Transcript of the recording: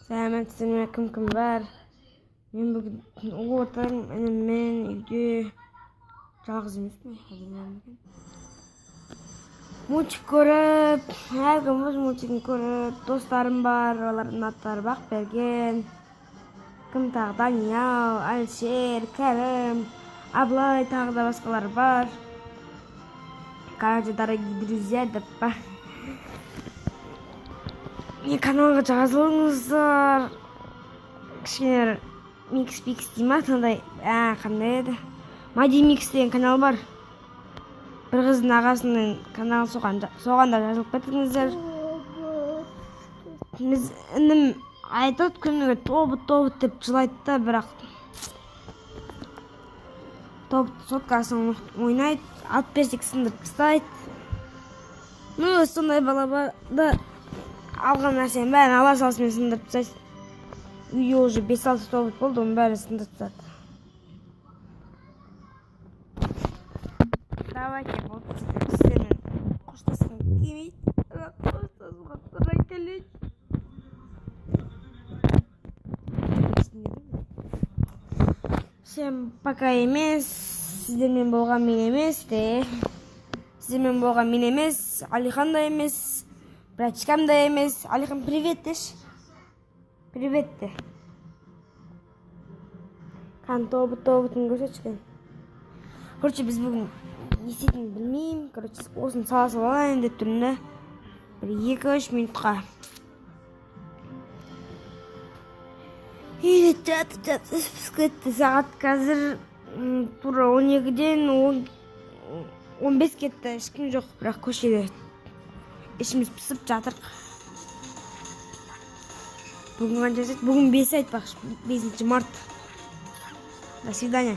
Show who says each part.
Speaker 1: Сәлеметсіздер ме, кім бар? Мен бүгін отырмын, мен үйде жалғыз емеспін. Мультик көріп, әркім өз мультигін көріп, достарым бар, олардың аттары Бақберген, кім тағы Даниял, Әлшер, Кәрім, Аблай, тағы да басқалар бар. Короче, дорогие друзья, деп бар. Мен каналға жазылыңыздар. Кішкене микс дей ма, сондай, қандай еді? Мади Микс деген канал бар. Бір қыздың ағасының каналы, соғанда жазылып кетіңіздер. Біз інім айтады күніге тобыт деп жылайды да, бірақ тобыт соткасын ойнайды, алып берсек сындырып тастайды. Сондай балабарды алған нәрсенің бәрін ала салысымен сындырып тастайды. Үйде уже 5-6 тобыт болды, оның бәрін сындырып тастады. Давайте, вот сіздермен қоштасқым келмейді, бірақ қоштасуға тура келеді. Всем пока емес, сіздермен болған мен емес те. Сіздермен болған мен емес, Алихан да емес, братчикам да емес. Алихан, привет деші. Привет де. Қан тобытын көрсетшкен. Короче, біз бүгін не істейтінін білмеймін. Короче, осыны сала алайын деп тұрмын да. Бір 2-3 минутқа. Жатып кетті. Сағат қазір тура 12-ден 15 кетті. Ешкім жоқ, бірақ көшеде ішіміз пісіп жатыр. Бүгін қанша сайт? Бүгін 5 сайт бақ, 5 март. До свидания.